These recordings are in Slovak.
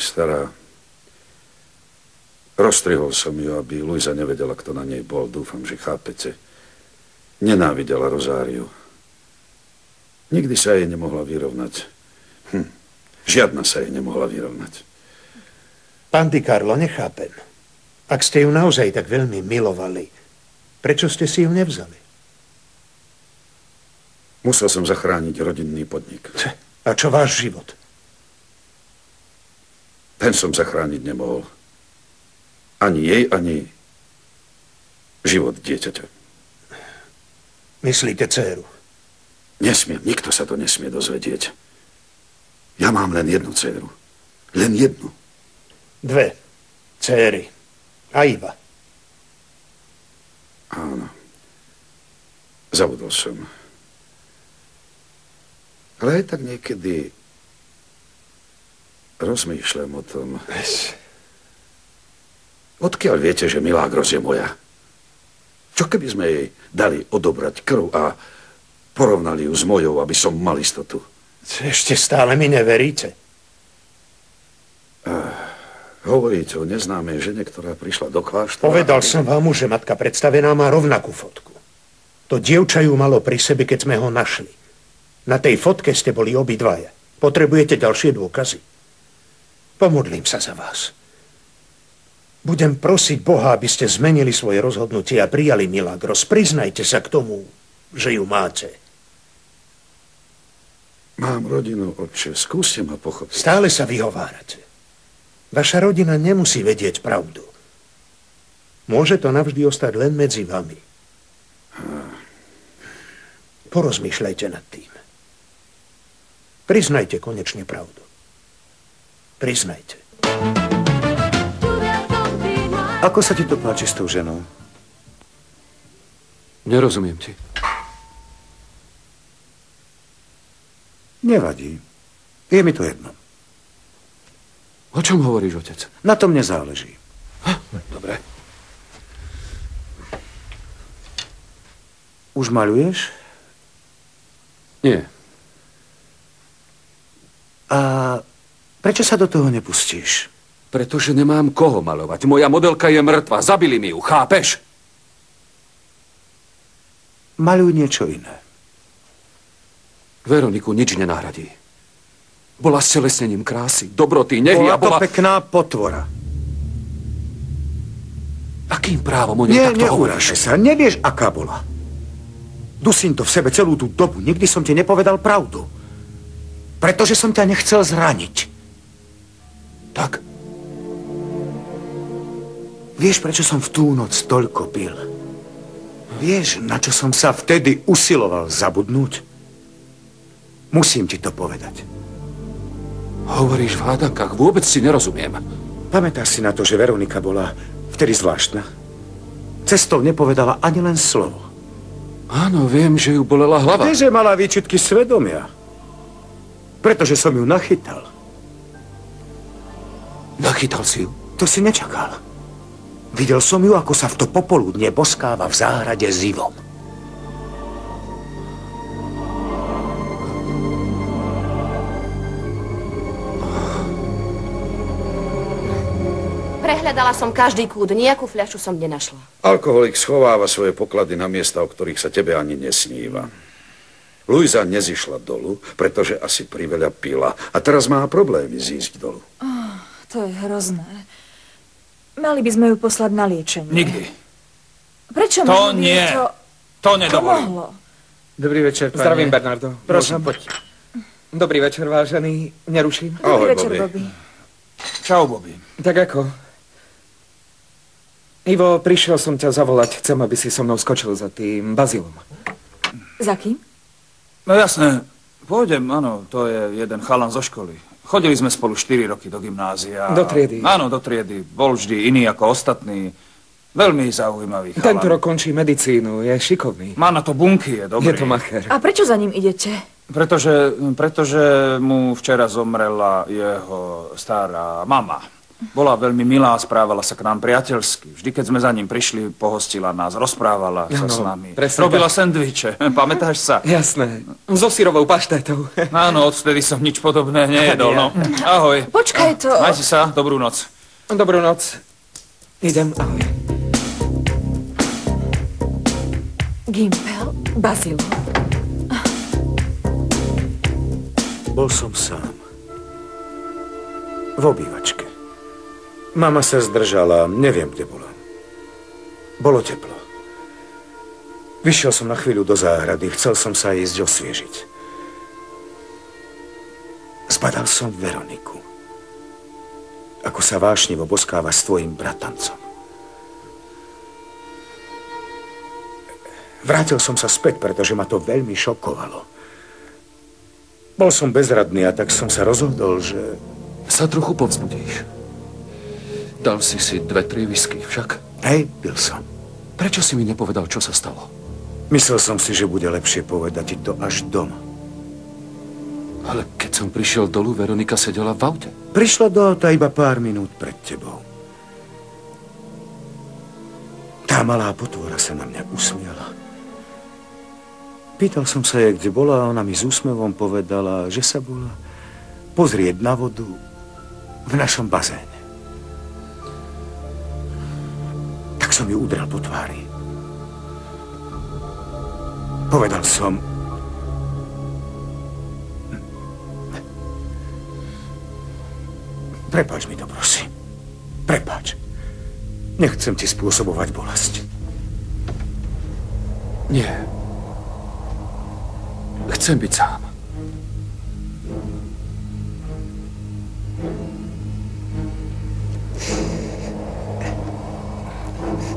stará. Roztrihol som ju, aby Luisa nevedela, kto na nej bol. Dúfam, že chápete. Nenávidela Rozáriu. Nikdy sa jej nemohla vyrovnať. Žiadna sa jej nemohla vyrovnať. Pán Di Carlo, nechápem. Ak ste ju naozaj tak veľmi milovali, prečo ste si ju nevzali? Musel som zachrániť rodinný podnik. A čo váš život? Ten som zachrániť nemohol. Ani jej, ani život dieťaťa. Myslíte dcéru? Nesmiem, nikto sa to nesmie dozvedieť. Ja mám len jednu dcéru. Len jednu. 2 dcéry. A iba. Áno. Zabudol som. Ale aj tak niekedy rozmýšľam o tom. Odkiaľ viete, že Milagros je moja? Čo keby sme jej dali odobrať krv a porovnali ju s mojou, aby som mal istotu? Ešte stále mi neveríte? Hovoríte o neznámej žene, ktorá prišla do kláštora? Povedal som vám už, že matka predstavená má rovnakú fotku. To dievča ju malo pri sebe, keď sme ho našli. Na tej fotke ste boli obidvaja. Potrebujete ďalšie dôkazy? Pomodlím sa za vás. Budem prosiť Boha, aby ste zmenili svoje rozhodnutie a prijali Milagros. Priznajte sa k tomu, že ju máte. Mám rodinu, otče. Skúste ma pochopiť. Stále sa vyhovárate. Vaša rodina nemusí vedieť pravdu. Môže to navždy ostať len medzi vami. Porozmýšľajte nad tým. Priznajte konečne pravdu. Priznajte. Ako sa ti to páči s tou ženou? Nerozumiem ti. Nevadí. Je mi to jedno. O čom hovoríš, otec? Na tom nezáleží. Dobre. Už maľuješ? Nie. A prečo sa do toho nepustíš? Pretože nemám koho malovať. Moja modelka je mŕtva. Zabili mi ju, chápeš? Maľuj niečo iné. Veroniku nič nenahradí. Bola stelesnením krásy, dobroty, nehy a bola... to pekná potvora. Akým právom o nej takto hovoríš? Neurážaj sa, nevieš, aká bola. Dusím to v sebe celú tú dobu. Nikdy som ti nepovedal pravdu. Pretože som ťa nechcel zraniť. Tak? Vieš, prečo som v tú noc toľko pil? Vieš, na čo som sa vtedy usiloval zabudnúť? Musím ti to povedať. Hovoríš v hádankách, vôbec si nerozumiem. Pamätáš si na to, že Veronika bola vtedy zvláštna? Cestou nepovedala ani len slovo. Áno, viem, že ju bolela hlava. Vieš, že mala výčitky svedomia. Pretože som ju nachytal. Nachytal si ju? To si nečakal. Videl som ju, ako sa v to popoludne boskáva v záhrade s Ivom. Prehľadala som každý kút, nejakú fľašu som nenašla. Alkoholik schováva svoje poklady na miesta, o ktorých sa tebe ani nesníva. Luisa nezišla dolu, pretože asi priveľa pila. A teraz má problémy zísť dolu. To je hrozné. Mali by sme ju poslať na liečenie. Nikdy. Prečo? To nie. To nedovolím. Pomohlo. Dobrý večer, pane. Zdravím, Bernardo. Prosím, poď. Dobrý večer, vážený. Neruším? Dobrý večer, Bobby. Čau, Bobby. Tak ako? Ivo, prišiel som ťa zavolať. Chcem, aby si so mnou skočil za tým Bazilom. Za kým? No jasné. Pôjdem, áno. To je jeden chalan zo školy. Chodili sme spolu 4 roky do gymnázia. Do triedy. Áno, do triedy. Bol vždy iný ako ostatní. Veľmi zaujímavý chalan. Tento rok končí medicínu. Je šikovný. Má na to bunky, je dobrý. Je to macher. A prečo za ním idete? Pretože mu včera zomrela jeho stará mama. Bola veľmi milá, správala sa k nám priateľsky. Vždy, keď sme za ním prišli, pohostila nás, rozprávala sa s nami. Robila sendviče, pamätáš sa? Jasné. So syrovou paštétou. Áno, odvtedy som nič podobné nejedol, no. Ahoj. Počkaj to. Majte sa, dobrú noc. Dobrú noc. Idem, ahoj. Gimpel, Bazilo. Bol som sám. V obývačke. Mama sa zdržala, neviem, kde bola. Bolo teplo. Vyšiel som na chvíľu do záhrady, chcel som sa ísť osviežiť. Zbadal som Veroniku. Ako sa vášnivo boskáva s tvojim bratancom. Vrátil som sa späť, pretože ma to veľmi šokovalo. Bol som bezradný a tak som sa rozhodol, že... Sa trochu povzbudíš. Dal si 2-3 whisky, však? Hej, pil som. Prečo si mi nepovedal, čo sa stalo? Myslel som si, že bude lepšie povedať ti to až doma. Ale keď som prišiel dolu, Veronika sedela v aute. Prišla do auta iba pár minút pred tebou. Tá malá potvora sa na mňa usmiala. Pýtal som sa jej, kde bola, a ona mi s úsmevom povedala, že sa bola pozrieť na vodu v našom bazéne. Tak som ju udrel po tvári. Povedal som... Prepáč mi to, prosím. Prepáč. Nechcem ti spôsobovať bolesť. Nie. Chcem byť sám.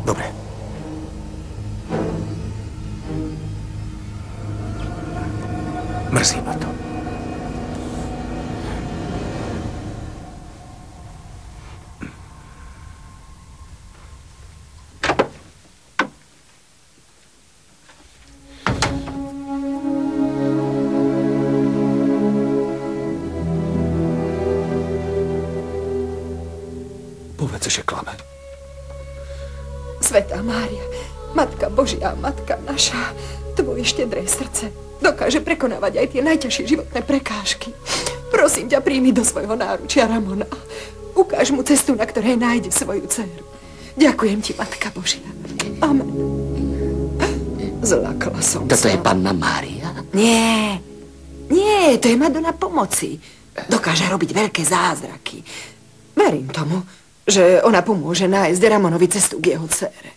Dobre. Mrzí ma to. Povedz, že klame. Svätá Mária, Matka Božia, Matka naša, tvoje štedré srdce dokáže prekonávať aj tie najťažšie životné prekážky. Prosím ťa, príjmi do svojho náručia Ramona. Ukáž mu cestu, na ktorej nájde svoju dceru. Ďakujem ti, Matka Božia. Amen. Zlakla som Toto sa. je Panna Mária? Nie, to je Madonna pomoci. Dokáže robiť veľké zázraky. Verím tomu, že ona pomôže nájsť Ramonovi cestu k jeho dcére.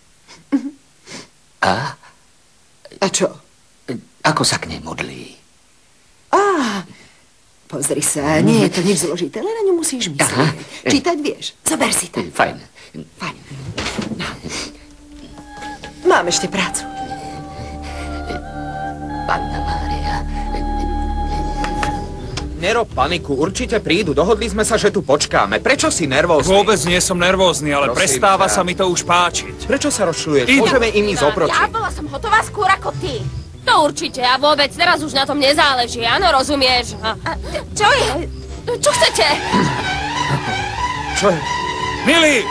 A čo? Ako sa k nej modlí? Pozri sa, nie je to nič zložité, len na ňu musíš myslieť. Čítať vieš, zober si to. Fajn. No. Mám ešte prácu. Panna Mária. Nerob paniku, určite prídu. Dohodli sme sa, že tu počkáme. Prečo si nervózny? Vôbec nie som nervózny, ale Prosím prestáva ťa. sa mi to už páčiť. Prečo sa rozčuluješ? Idú. Môžeme im ísť oproti. Ja bola som hotová skôr ako ty. To určite a vôbec teraz už na tom nezáleží, áno, rozumieš? Čo je? Čo chcete? Čo je? Milí!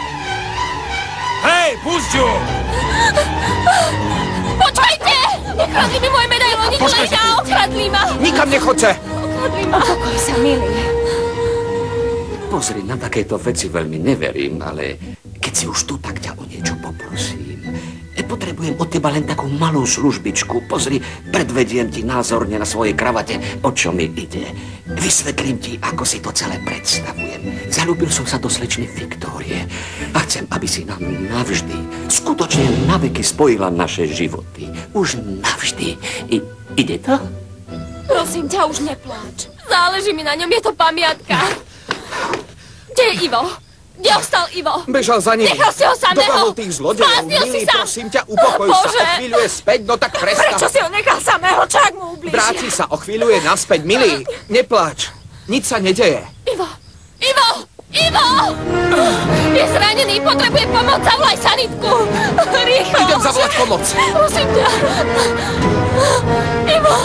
Hej, pusť ju! Počkajte! Nekradli mi moje medailóny, Počkajte. okradli ma! Nikam nechoďte! Okradli ma! Upokoj sa, milý. Pozri, na takéto veci veľmi neverím, ale keď si už tu, tak ťa o niečo poprosím. Potrebujem od teba len takú malú službičku. Pozri, predvediem ti názorne na svojej kravate, o čo mi ide. Vysvetlím ti, ako si to celé predstavujem. Zalúbil som sa do slečny Viktórie a chcem, aby si nám navždy, skutočne naveky spojila naše životy. Už navždy. Ide to? Prosím ťa, už nepláč. Záleží mi na ňom, je to pamiatka. Kde je Ivo? Kde ostal Ivo? Bežal za ním. Nechal si ho samého. Dobehol tých zlodejov. Zbláznil si Milý, sa. prosím ťa, upokoj O, sa. Bože. O chvíľu je späť, no tak prestaň. Prečo si ho nechal samého? Čo ak mu ublíži? Vráti sa, o chvíľu je naspäť. Milý, nepláč. Nič sa nedeje. Ivo! Je zranený, potrebuje pomoc, zavolaj sanitku. Rýchlo. Idem zavolať pomoc. Prosím ťa. Ivo!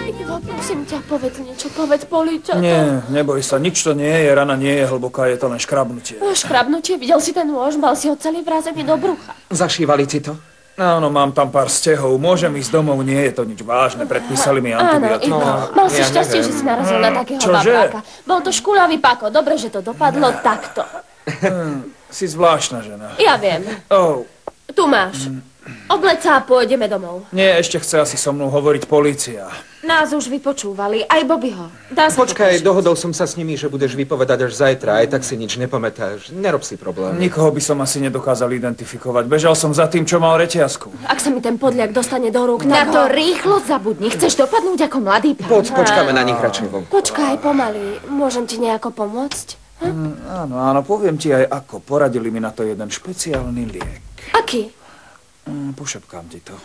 Ivo, prosím ťa, povedz niečo, Povedz policajtom. Nie, neboj sa, nič to nie je, rana nie je hlboká, je to len škrabnutie. Škrabnutie? Videl si ten nôž? Mal si ho celý vrazený do brucha. Zašívali ti to? Áno, mám tam pár stehov, môžem ísť domov, nie je to nič vážne, predpísali mi antibiotika. Áno, mal si šťastie, že si narazil na takého babáka. Bol to škúľavý pako, dobre, že to dopadlo takto. Si zvláštna žena. Ja viem. Tu máš. Obleď sa a pôjdeme domov. Nie, ešte chce asi so mnou hovoriť polícia. Nás už vypočúvali, aj Bobbyho. Počkaj, dohodol som sa s nimi, že budeš vypovedať až zajtra, aj tak si nič nepamätáš. Nerob si problém. Nikoho by som asi nedokázal identifikovať. Bežal som za tým, čo mal reťazku. Ak sa mi ten podliak dostane do rúk, na to rýchlo zabudni. Chceš dopadnúť ako mladý pán? Počkáme na nich radšej von. Počkaj, pomaly. Môžem ti nejako pomôcť? Áno, poviem ti aj ako. Poradili mi na to jeden špeciálny liek. Aký? Pošepkám ti to.